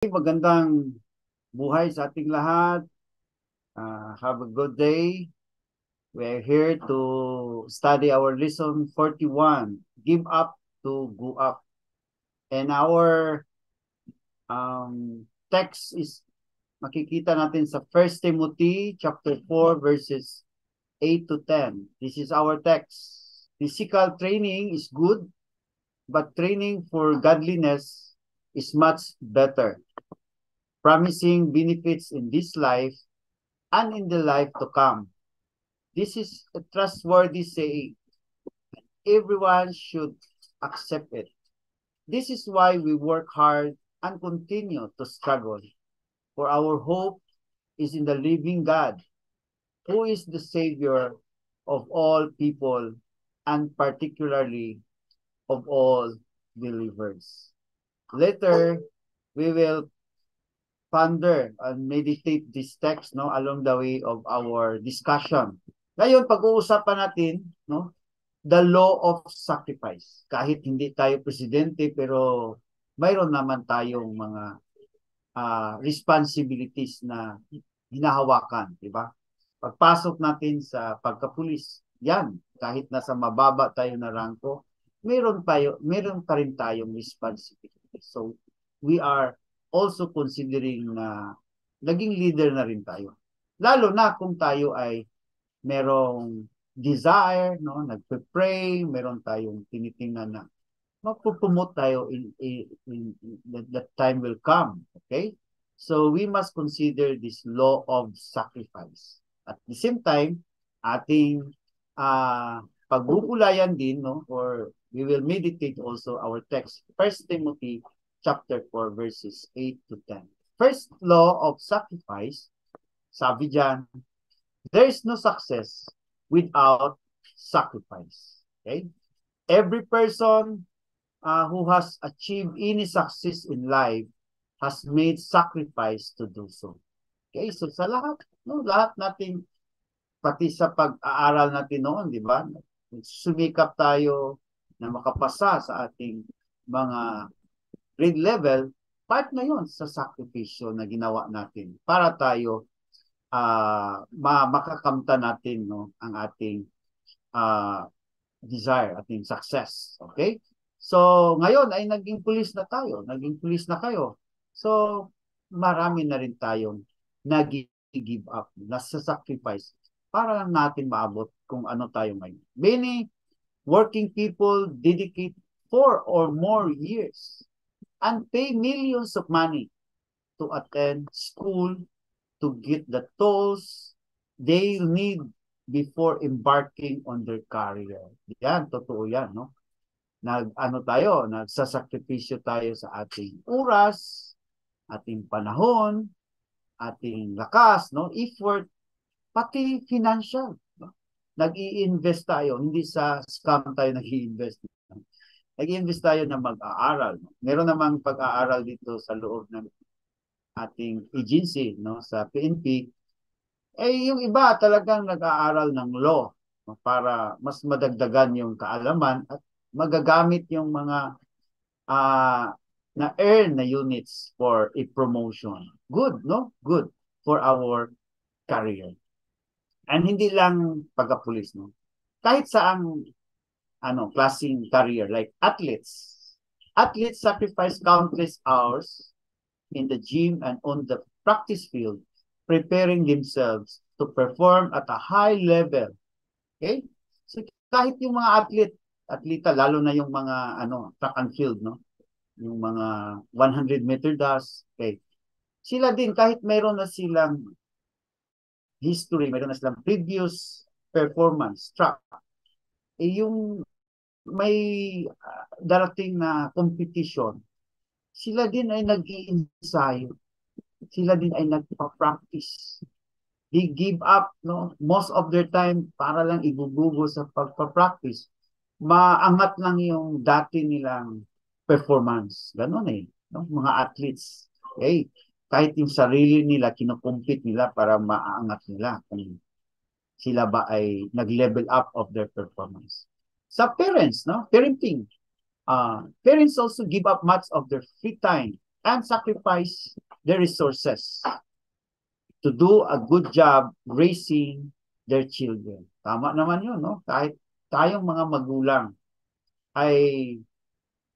Magandang buhay sa ating lahat. Have a good day. We're here to study our lesson 41, Give Up to Go Up. And our text is makikita natin sa 1 Timothy chapter 4 verses 8 to 10. This is our text. Physical training is good, but training for godliness is much better, promising benefits in this life and in the life to come. This is a trustworthy saying. Everyone should accept it. This is why we work hard and continue to struggle. For our hope is in the living God, who is the Savior of all people and particularly of all believers. Later, we will ponder and meditate this text along the way of our discussion. Ngayon, pag-uusapan natin the law of sacrifice. Kahit hindi tayo presidente, pero mayroon naman tayong mga responsibilities na hinahawakan, di ba? Pagpasok natin sa pagkapulis, yan, kahit nasa mababa tayo na rangko, meron pa rin tayong responsibilities. So, we are also considering na naging leader na rin tayo. Lalo na kung tayo ay merong desire, nagpe-pray, meron tayong tinitingnan na magpupromote tayo in that time will come. Okay? So we must consider this law of sacrifice. At the same time, ating pagbubulayan din, or we will meditate also our text, 1 Timothy chapter 4 verses 8 to 10. First law of sacrifice, sabi dyan, there is no success without sacrifice. Okay? Every person who has achieved any success in life has made sacrifice to do so. Okay? So sa lahat, lahat natin, pati sa pag-aaral natin noon, di ba? Sumikap tayo na makapasa sa ating mga grade level, part na yon sa sakripisyo na ginawa natin para tayo makakamta natin ang ating desire, ating success. Okay? So, ngayon ay naging pulis na tayo. Naging pulis na kayo. So, marami na rin tayong nag-give up, nasa-sacrifice para lang natin maabot kung ano tayo ngayon. Many working people dedicate 4 or more years and pay millions of money to attend school, to get the tools they need before embarking on their career. Yan, totoo yan, no? Nagsasakripisyo tayo sa ating oras, ating panahon, ating lakas, effort, pati financial. Nag-i-invest tayo, hindi sa scam tayo nag-i-invest. Nag-i-invest tayo na mag-aaral. Meron namang pag-aaral dito sa loob ng ating agency, sa PNP. Yung iba talagang nag-aaral ng law para mas madagdagan yung kaalaman at magagamit yung mga na-earn na units for a promotion. Good, no? Good for our career. And hindi lang pagkapulis, no? Kahit saang klaseng career, like athletes. Athletes sacrifice countless hours in the gym and on the practice field, preparing themselves to perform at a high level. Okay? So kahit yung mga atleta, lalo na yung mga track and field, yung mga 100-meter dash, okay. Sila din, kahit mayroon na silang history, mayroon na silang previous performance track, yung may darating na competition, sila din ay nag-i-ensayo. Sila din ay nagpa-practice. They give up, most of their time para lang ibubugo sa pagpa-practice. Maangat lang yung dati nilang performance. Ganon mga athletes. Okay? Kahit yung sarili nila, kinukumpit nila para maangat nila. Kung sila ba ay nag-level up of their performance. Sa parents, parenting. Parents also give up much of their free time and sacrifice their resources to do a good job raising their children. Tama naman yun, no? Kahit tayong mga magulang ay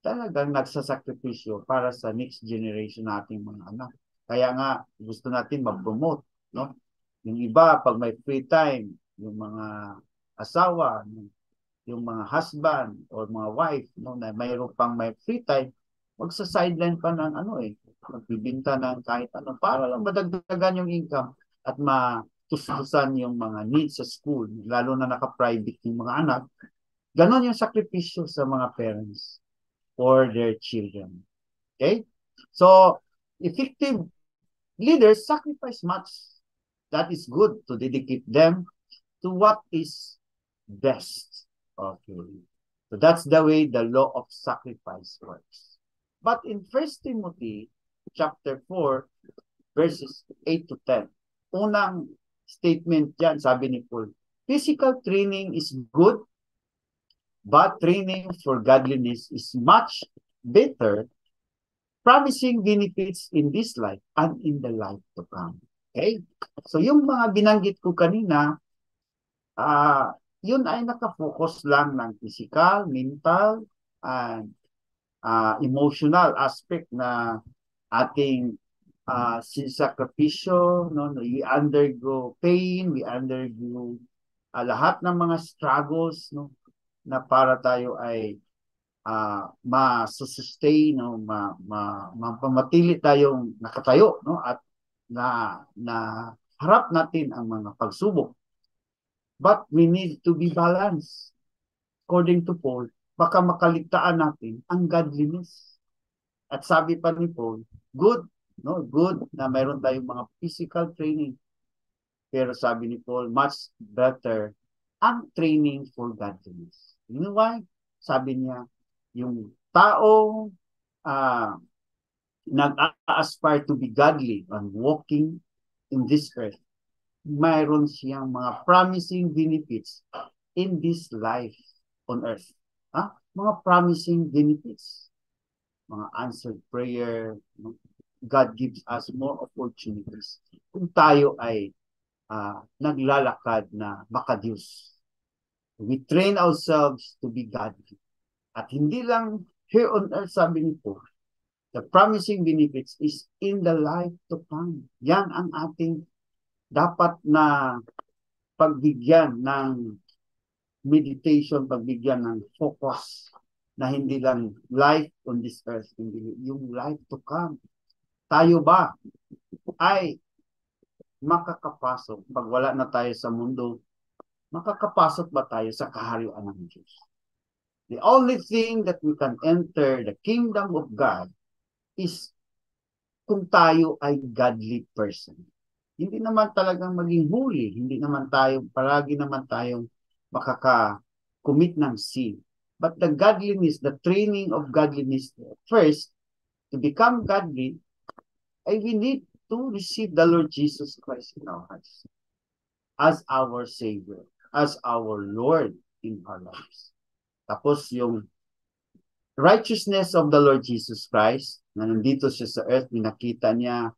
talagang nagsasakripisyo para sa next generation nating mga anak. Kaya nga, gusto natin mag-promote, no? Yung iba, pag may free time, yung mga asawa, yung mga husband or mga wife, no, na mayroon pang may free time, magsa-sideline pa ng magbibinta ng kahit ano, para lang madagdagan yung income at matustusan yung mga needs sa school, lalo na naka-private yung mga anak. Ganon yung sakripisyo sa mga parents for their children. Okay? So, effective leaders sacrifice much. That is good to dedicate them to what is best. Okay. So that's the way the law of sacrifice works. But in 1 Timothy chapter 4, verses 8 to 10, unang statement dyan, sabi ni Paul, physical training is good, but training for godliness is much better, promising benefits in this life and in the life to come. Okay? So yung mga binanggit ko kanina, yun ay nakafocus lang ng physical, mental, and emotional aspect na ating sinsakripisyo, no? We undergo pain, we undergo lahat ng mga struggles, no? Na para tayo ay ma-sustain, no? Mapamatili tayong nakatayo, no? At na harap natin ang mga pagsubok. But we need to be balanced. According to Paul, baka makaligtaan natin ang godliness. At sabi pa ni Paul, good, no? Good na mayroon tayong mga physical training. Pero sabi ni Paul, much better ang training for godliness. You know why? Sabi niya, yung tao nag-aspire to be godly and walking in this earth, mayroon siyang mga promising benefits in this life on earth. Mga promising benefits. Mga answered prayer. God gives us more opportunities kung tayo ay naglalakad na makadiyos. We train ourselves to be godly. At hindi lang here on earth, sabi ni Paul, the promising benefits is in the life to come. Yan ang ating dapat na pagbigyan ng meditation, pagbigyan ng focus na hindi lang life on this earth, hindi yung life to come. Tayo ba ay makakapasok pag wala na tayo sa mundo? Makakapasok ba tayo sa kaharian ng Diyos? The only thing that we can enter the kingdom of God is kung tayo ay godly person. Hindi naman talagang maging holy, hindi naman tayo, palagi naman tayong makaka-commit ng sin. But the godliness, the training of godliness, first, to become godly, ay we need to receive the Lord Jesus Christ in our hearts as our Savior, as our Lord in our lives. Tapos yung righteousness of the Lord Jesus Christ, na nandito siya sa earth, pinakita niya,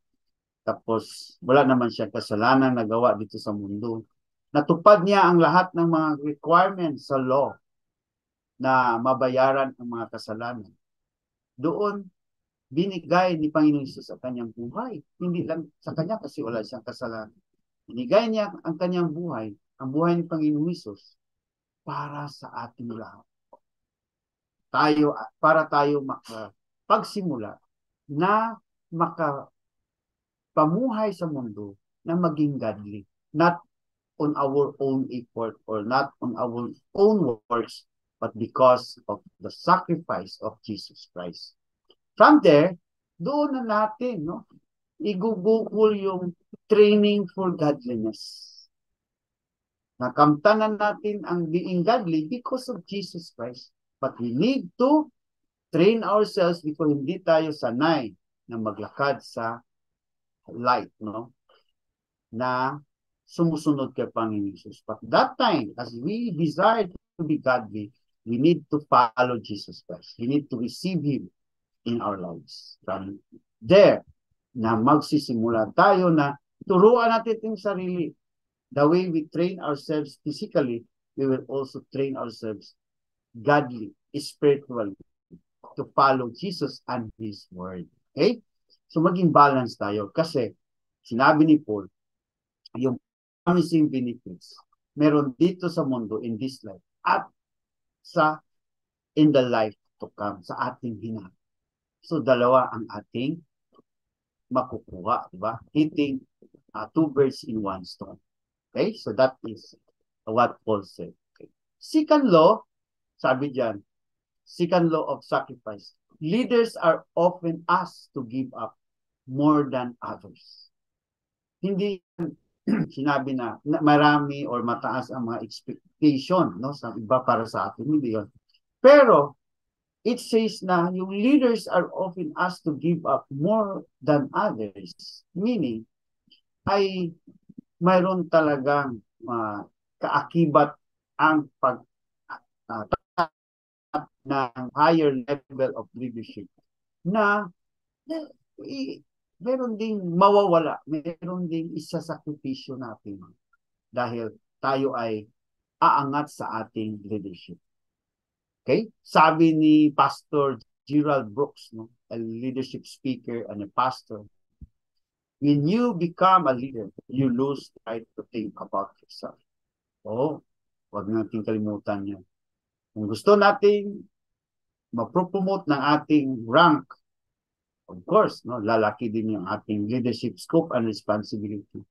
tapos wala naman siya kasalanan nagawa dito sa mundo. Natupad niya ang lahat ng mga requirements sa law na mabayaran ang mga kasalanan. Doon, binigay ni Panginoon Hesus ang kanyang buhay. Hindi lang sa kanya kasi wala siyang kasalanan. Binigay niya ang kanyang buhay, ang buhay ni Panginoon Hesus, para sa ating lahat. Para tayo makapagsimula na pamuhay sa mundo na maging godly. Not on our own effort or not on our own works, but because of the sacrifice of Jesus Christ. From there, doon na natin, no, igugugol yung training for godliness. Nakamtanan natin ang being godly because of Jesus Christ. But we need to train ourselves because hindi tayo sanay na maglakad sa light, no? Na sumusunod kay Panginoon Jesus. But that time, as we desire to be godly, we need to follow Jesus Christ. We need to receive Him in our lives. there na magsisimula tayo na turuan natin yung sarili. The way we train ourselves physically, we will also train ourselves godly, spiritually, to follow Jesus and His Word. Okay? So maging balance tayo kasi sinabi ni Paul, yung promising benefits, meron dito sa mundo in this life at sa in the life to come, sa ating hinahangad. So dalawa ang ating makukuha, di ba? Hitting two birds in one stone. Okay? So that is what Paul said. Okay. Second law, sabi diyan, second law of sacrifice. Leaders are often asked to give up more than others. Hindi sinabi na marami or mataas ang mga expectation, no, sa iba para sa atin, hindi yun. Pero it says na yung leaders are often asked to give up more than others, meaning ay mayroon talagang kaakibat ang pag ng higher level of leadership na meron ding mawawala, meron ding isasakripisyo natin dahil tayo ay aangat sa ating leadership. Okay? Sabi ni Pastor Gerald Brooks, no, a leadership speaker and a pastor, when you become a leader, you lose the right to think about yourself. Oh, huwag natin kalimutan yan. Kung gusto nating ma-promote ng ating rank, of course, no, lalaki din yung ating leadership scope and responsibility.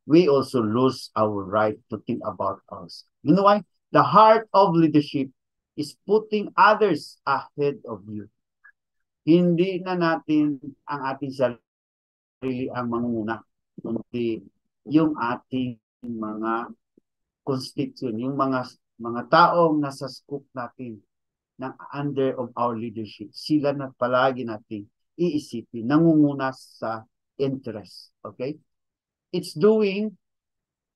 We also lose our right to think about us. You know why? The heart of leadership is putting others ahead of you. Hindi na natin ang ating sarili ang manguna, kundi yung ating mga constituent, yung mga taong nasa scope natin ng under of our leadership. Sila na palagi natin iisipin, nangunguna sa interest. Okay? It's doing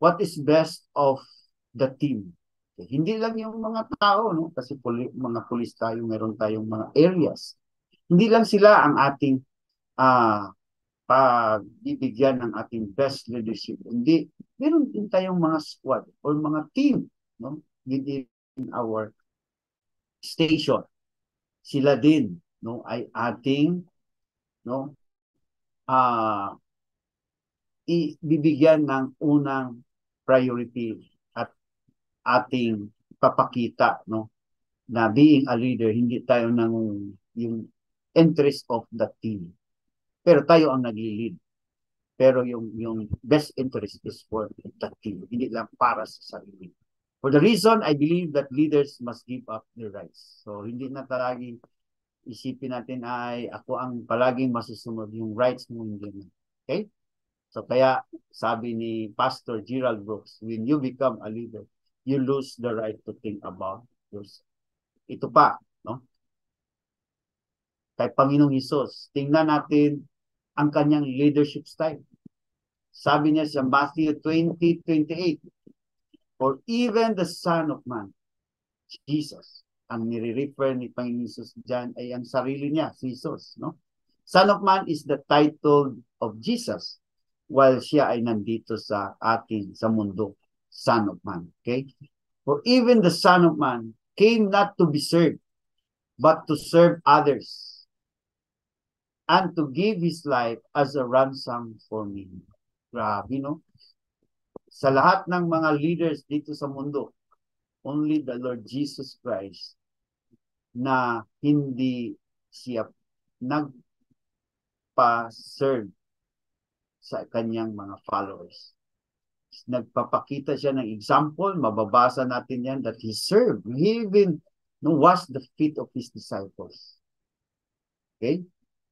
what is best of the team. Okay? Hindi lang yung mga tao, no? Kasi mga pulis tayo, meron tayong mga areas. Hindi lang sila ang ating pagbibigyan ng ating best leadership. Hindi, meron din tayong mga squad or mga team, no, within our station. Sila din, no, ay ating, no, ibibigyan ng unang priority at ating papakita, no, na being a leader, hindi tayo yung interest of the team. Pero tayo ang nag-lead. Pero yung best interest is for the team, hindi lang para sa sarili. For the reason, I believe that leaders must give up their rights. So, hindi na palaging isipin natin ay ako ang palaging masusunod, yung rights mo, hindi na. Okay? So kaya sabi ni Pastor Gerald Brooks, when you become a leader, you lose the right to think about yourself. Ito pa, no? Kay Panginoong Hesus, tingnan natin ang kanyang leadership style. Sabi niya sa Matthew 20:28, for even the Son of Man, Jesus, ang nire-refer ni Panginoong Hesus dyan ay ang sarili niya, si Jesus, no? Son of Man is the title of Jesus, while siya ay nandito sa atin, sa mundo, Son of Man. Okay? For even the Son of Man came not to be served, but to serve others, and to give His life as a ransom for me. Grabe, no? Sa lahat ng mga leaders dito sa mundo, only the Lord Jesus Christ na hindi siya nagpa-serve sa kanyang mga followers. Nagpapakita siya ng example, mababasa natin yan, that He served. He even washed the feet of His disciples. Okay?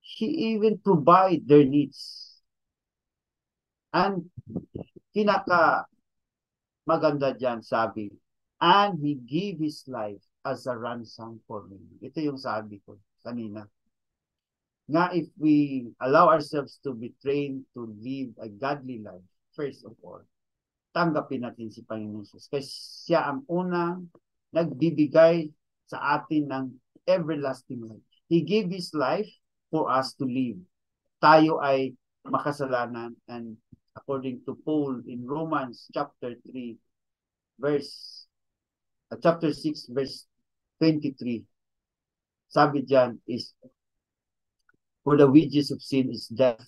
He even provide their needs. And pinaka maganda dyan, sabi, and He gave His life as a ransom for me. Ito yung sabi ko kanina. Nga, if we allow ourselves to be trained to live a godly life, first of all, tanggapin natin si Panginoon Jesus. Kasi siya ang unang nagbibigay sa atin ng everlasting life. He gave His life for us to live. tayo ay makasalanan. And according to Paul in Romans chapter 3, chapter 6, verse 23, sabi diyan is, for the wages of sin is death,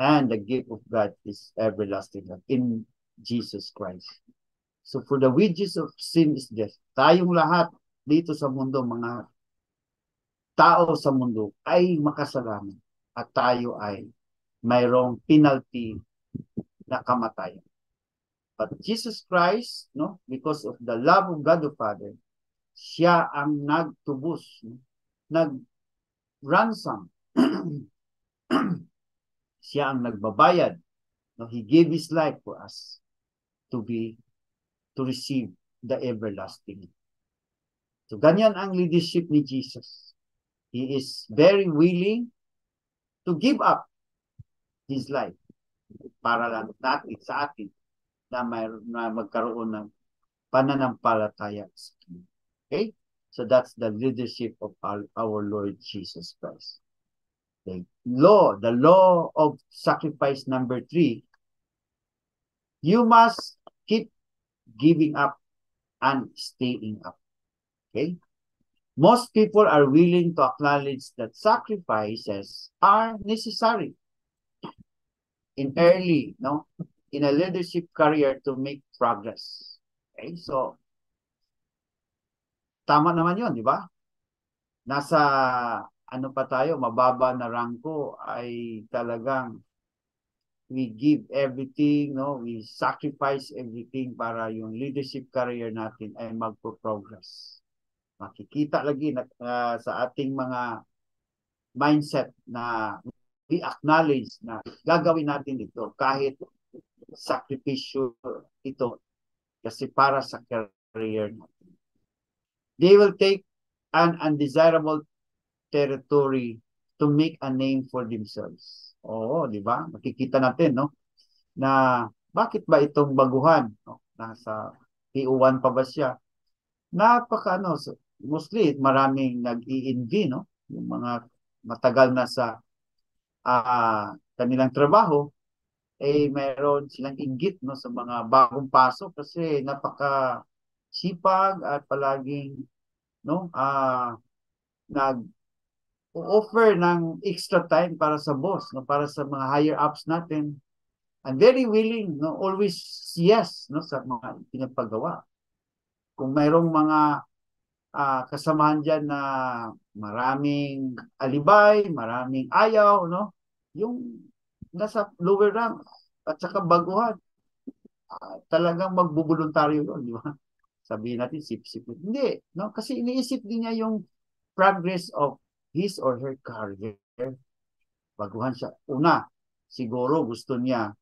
and the gift of God is everlasting life in Jesus Christ. So for the wages of sin is death. Tayong lahat dito sa mundo, mga tao sa mundo, ay makasalanan. At tayo ay mayroong penalty na kamatayan. But Jesus Christ, no, because of the love of God the Father, siya ang nagtubos, no, nag-ransom. Siya ang nagbabayad. No, he gave his life for us to receive the everlasting. So ganyan ang leadership ni Jesus. He is very willing to give up his life para lang natin, sa atin, na magkaroon ng pananampalataya. Okay? So that's the leadership of our Lord Jesus Christ. Okay. The law of sacrifice number 3, you must keep giving up and staying up. Okay? Most people are willing to acknowledge that sacrifices are necessary in a leadership career to make progress. Okay? So, tama naman yun, di ba? Nasa, pa tayo, mababa na rangko ay talagang we give everything, no? We sacrifice everything para yung leadership career natin ay magpo-progress. Makikita lagi na, sa ating mga mindset na we acknowledge na gagawin natin ito kahit sakripisyo ito kasi para sa career natin. They will take an undesirable territory to make a name for themselves. Oo, di ba? Makikita natin, no? Na bakit ba itong baguhan? No? Nasa PO1 pa ba siya? Mostly maraming nag-i-envy, no? Yung mga matagal na sa kanilang trabaho, mayroon silang inggit, no, sa mga bagong pasok kasi napaka sipag at palaging, no, nag-offer ng extra time para sa boss, no, para sa mga higher ups natin. I'm very willing, no, always yes, no, sa mga pinagpagawa. Kung mayroong mga kasamahan dyan na maraming alibay, maraming ayaw, no, yung nasa lower rank at saka baguhan, talagang magbubuluntaryo yun, di ba? Sabihin natin, sip-sip. Hindi, no? Kasi iniisip din niya yung progress of his or her career. Baguhan siya. Una, siguro gusto niya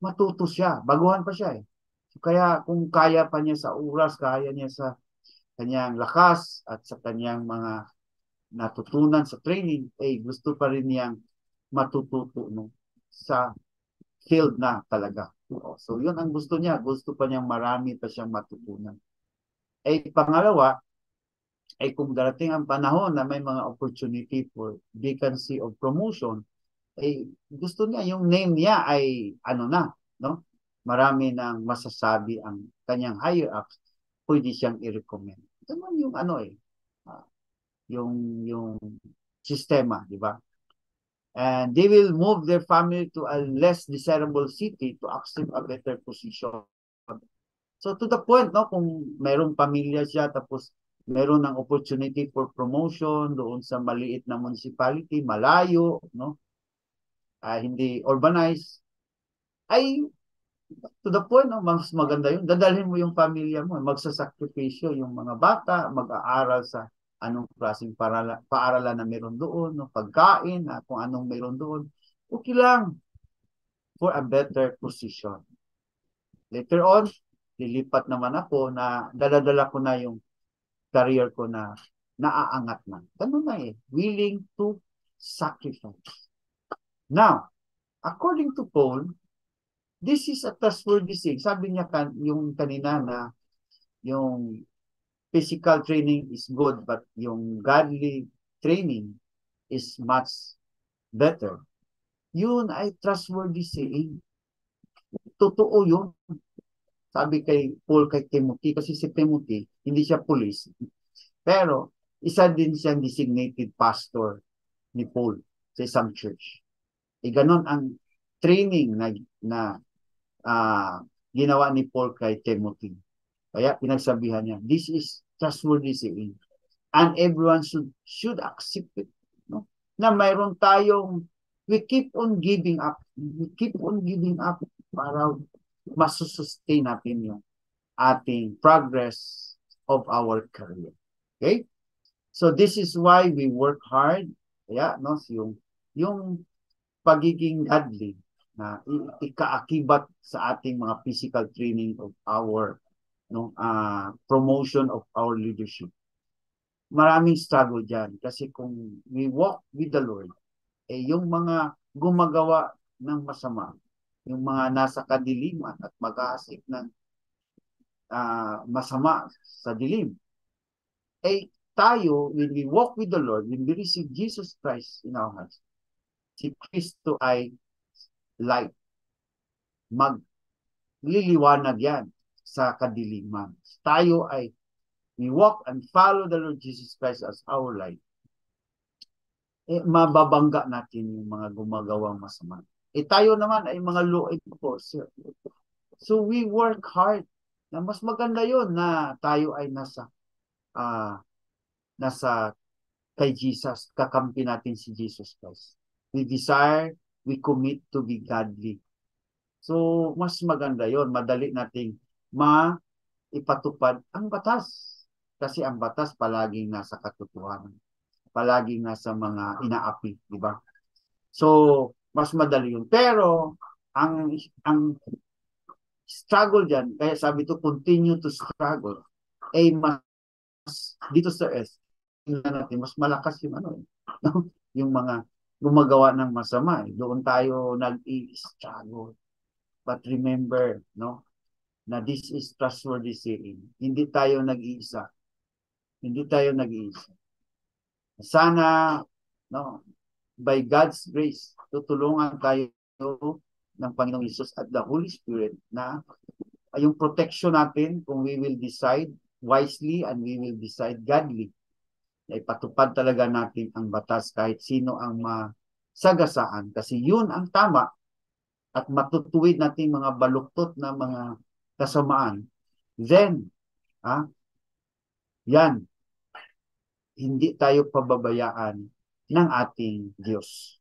matuto siya. Baguhan pa siya eh. So, kaya kung kaya pa niya sa oras, kaya niya sa kanyang lakas at sa kanyang mga natutunan sa training, gusto pa rin niyang matututo, no, sa field na talaga. So, yun ang gusto niya. Gusto pa niyang marami pa siyang matutunan. Pangalawa, kung darating ang panahon na may mga opportunity for vacancy of promotion, gusto niya, yung name niya ay, no? Marami nang masasabi ang kanyang higher ups, pwede siyang i-recommend. Ganun yung yung sistema, di ba? And they will move their family to a less desirable city to accept a better position. So to the point, no, kung mayroong pamilya siya tapos mayroon ng opportunity for promotion doon sa maliit na municipality, malayo, no, hindi urbanized, ay to the point, no, mas maganda yun. Dadalhin mo yung pamilya mo, magsasakripisyo yung mga bata, mag-aaral sa anong klaseng paaralan na meron doon, no, pagkain, kung anong meron doon. Okay lang for a better position. Later on, lilipat naman ako na daladala ko na yung career ko na naaangat na. Ganun na eh. Willing to sacrifice. Now, according to Paul, this is a trustworthy thing. Sabi niya yung kanina na yung physical training is good but yung godly training is much better. Yun ay trustworthy saying. Totoo yun. Sabi kay Paul kay Timothy, kasi si Timothy, hindi siya police. Pero, isa din siyang designated pastor ni Paul sa isang church. Ganon ang training na uh, ginawa ni Paul kay Timothy. Kaya pinagsabihan niya, this is trustworthy saying. And everyone should accept it. No? Na mayroon tayong, we keep on giving up. We keep on giving up para masusustain natin yung ating progress of our career. Okay? So this is why we work hard. Kaya, no, yung pagiging godly na ikaakibat sa ating mga physical training of our promotion of our leadership. Maraming struggle dyan kasi kung we walk with the Lord, yung mga gumagawa ng masama, yung mga nasa kadiliman at mag-aasik ng masama sa dilim, tayo, when we walk with the Lord, when we receive Jesus Christ in our hearts, si Kristo ay light. Magliliwanag yan sa kadiliman. Tayo ay we walk and follow the Lord Jesus Christ as our light. Mababangga natin yung mga gumagawang masama. Tayo naman ay mga law enforcer. So we work hard. Na mas maganda yon na tayo ay nasa kay Jesus, kakampi natin si Jesus Christ. We desire, we commit to be godly. So, mas maganda yon, madali nating maipatupad ang batas. Kasi ang batas palaging nasa katotohanan. Palaging nasa mga inaapi, di ba? So, mas madali yun. Pero, ang struggle dyan, kaya sabi to, continue to struggle, mas dito sa earth, natin, mas malakas yung yung mga gumagawa ng masama. Doon tayo nag-i-struggle. But remember, no, na this is trustworthy saying. Hindi tayo nag-iisa. Hindi tayo nag-iisa. Sana, no, by God's grace, tutulungan tayo ng Panginoong Hesus at the Holy Spirit na yung protection natin kung we will decide wisely and we will decide godly. Ipatupad talaga natin ang batas kahit sino ang masagasaan kasi yun ang tama at matutuwid natin mga baluktot na mga kasamaan. Then, yan, hindi tayo pababayaan ng ating Diyos.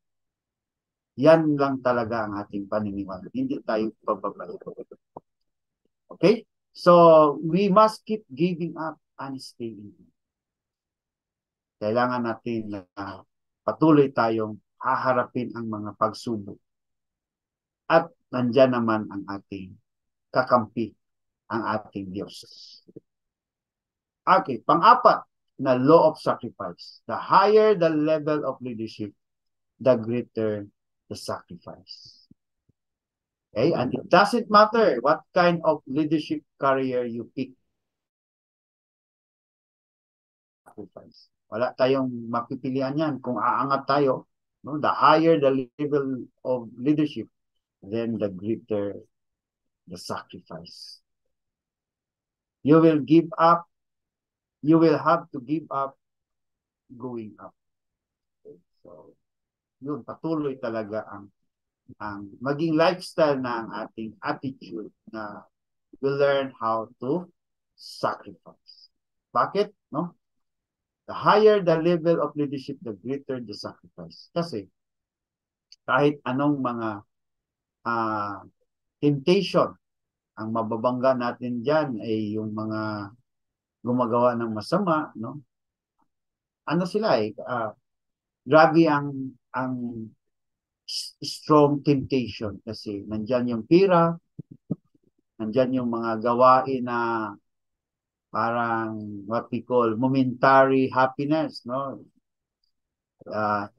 Yan lang talaga ang ating paniniwala. Hindi tayo pababayaan. Okay? So, we must keep giving up and staying. Kailangan natin na patuloy tayong haharapin ang mga pagsubok. At nandyan naman ang ating kakampi, ang ating Diyos. Okay, pang-apat na law of sacrifice. The higher the level of leadership, the greater the sacrifice. Okay, and it doesn't matter what kind of leadership career you pick. Sacrifice. Wala tayong mapipilian yan. Kung aangat tayo, no, the higher the level of leadership, then the greater the sacrifice. You will give up. You will have to give up going up. Okay. So, yun, patuloy talaga ang maging lifestyle na ang ating attitude na we learn how to sacrifice. Bakit? No? The higher the level of leadership, the greater the sacrifice. Kasi kahit anong mga temptation, ang mababangga natin dyan ay yung mga gumagawa ng masama, no? Ano sila grabe ang strong temptation kasi nandyan yung pira, nandyan yung mga gawain na parang what we call momentary happiness, no?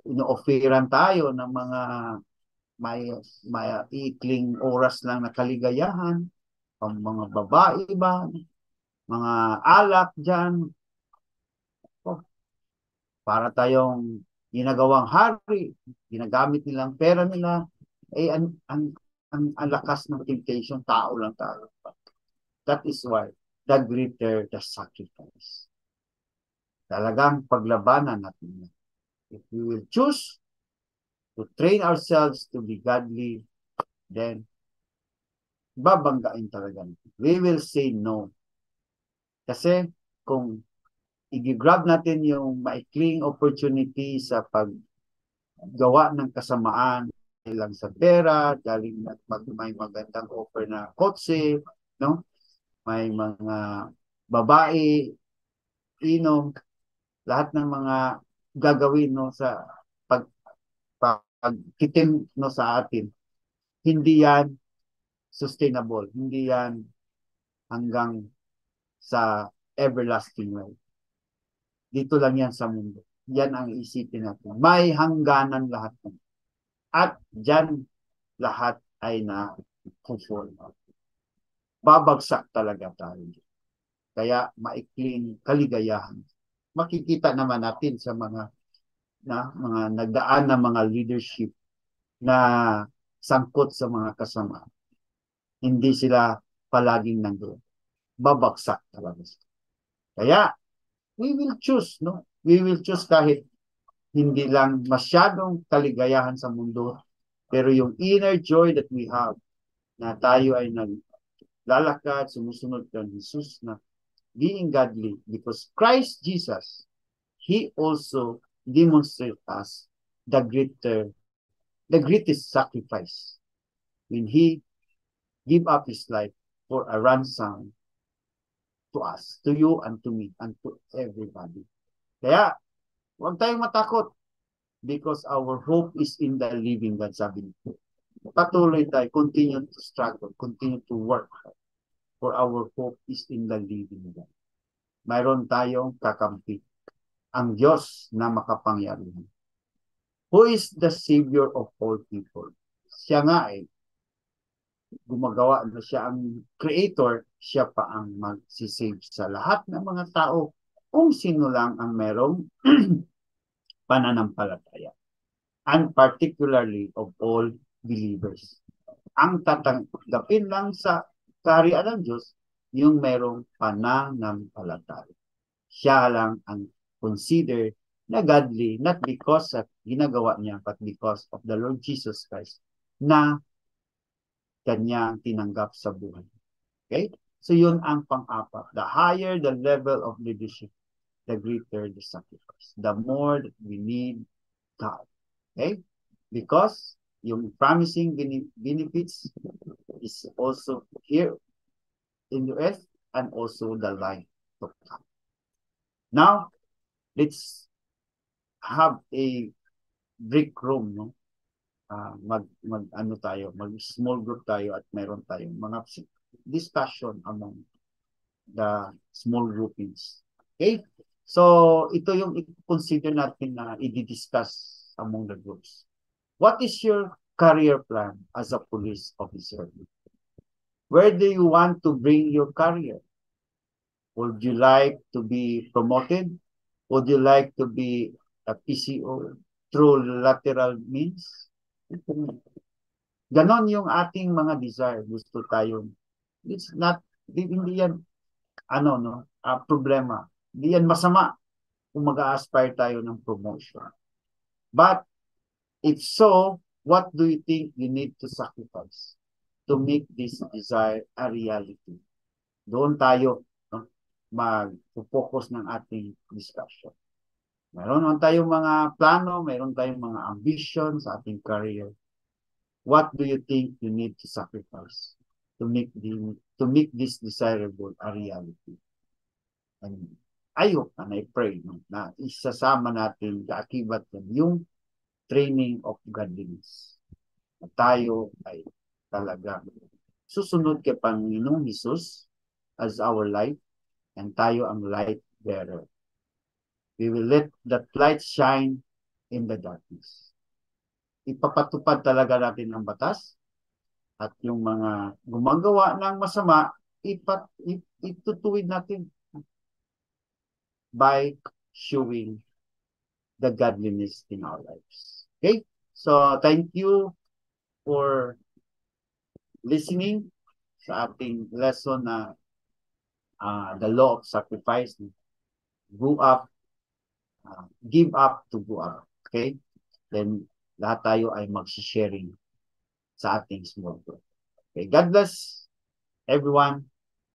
Ino-offeran tayo ng mga may ikling oras lang na kaligayahan, ang mga babae ba, mga alak dyan, para tayong ginagawang hari, ginagamit nilang pera nila, eh ang lakas ng temptation, tao lang tayo. That is why the greater the sacrifice. Talagang paglabanan natin. If we will choose to train ourselves to be godly, then babanggain talaga. We will say no. Kasi kung i-grab natin yung maikling opportunity sa paggawa ng kasamaan lang sa pera, galing na pag may magandang offer na kotse, no? May mga babae, inom, lahat ng mga gagawin no sa pagtitim no sa atin. Hindi yan sustainable, hindi yan hanggang sa everlasting life. Dito lang yan sa mundo. Yan ang isipin natin. May hangganan lahat. At dyan lahat ay na-conform. Babagsak talaga tayo. Kaya maikling kaligayahan. Makikita naman natin sa mga nagdaan na mga leadership na sangkot sa mga kasama. Hindi sila palaging nandoon. Babagsak talaga. Kaya we will choose, no? We will choose kahit hindi lang masyadong kaligayahan sa mundo, pero yung inner joy that we have, na tayo ay naglalakad, sumusunod kay Jesus na being godly, because Christ Jesus, He also demonstrates us the greatest sacrifice when He give up His life for a ransom to us, to you and to me, and to everybody. Kaya, huwag tayong matakot because our hope is in the living God, sabi niyo. Patuloy tayo, continue to struggle, continue to work, for our hope is in the living God. Mayroon tayong kakampi, ang Diyos na makapangyarihan. Who is the Savior of all people? Siya nga gumagawa na siya ang creator, siya pa ang magsisave sa lahat ng mga tao kung sino lang ang merong pananampalataya. And particularly of all believers. Ang tatanggapin lang sa kaharian ng Diyos, yung merong pananampalataya. Siya lang ang consider na godly, not because of ginagawa niya, but because of the Lord Jesus Christ na kanyang tinanggap sa buhay. Okay? So yun ang pang-apat. The higher the level of leadership, the greater the sacrifice. The more that we need God. Okay? Because yung promising benefits is also here in the earth and also the life to come. Now, let's have a break room, no? Mag small group tayo at meron tayong mga discussion among the small groupings. Okay? So, ito yung i-consider natin na i-discuss among the groups. What is your career plan as a police officer? Where do you want to bring your career? Would you like to be promoted? Would you like to be a PCO through lateral means? Ganon yung ating mga desire. Gusto tayo. It's not, hindi yan, problema. Hindi yan masama kung mag-a-aspire tayo ng promotion. But, if so, what do you think you need to sacrifice to make this desire a reality? Doon tayo mag-focus ng ating discussion. Meron tayong mga plano, meron tayong mga ambition sa ating career. What do you think you need to sacrifice to make this desirable a reality? And I hope and I pray na isasama natin kaakibat yung training of godliness. Na tayo ay talaga susunod kay Panginoong Jesus as our light and tayo ang light bearer. We will let that light shine in the darkness. Ipapatupad talaga natin ang batas at yung mga gumagawa ng masama, itutuwid natin by showing the godliness in our lives. Okay? So, thank you for listening sa ating lesson na the law of sacrifice. Go up, give up to go up. Okay? Then, lahat tayo ay mag-sharing sa ating small group. Okay? God bless everyone.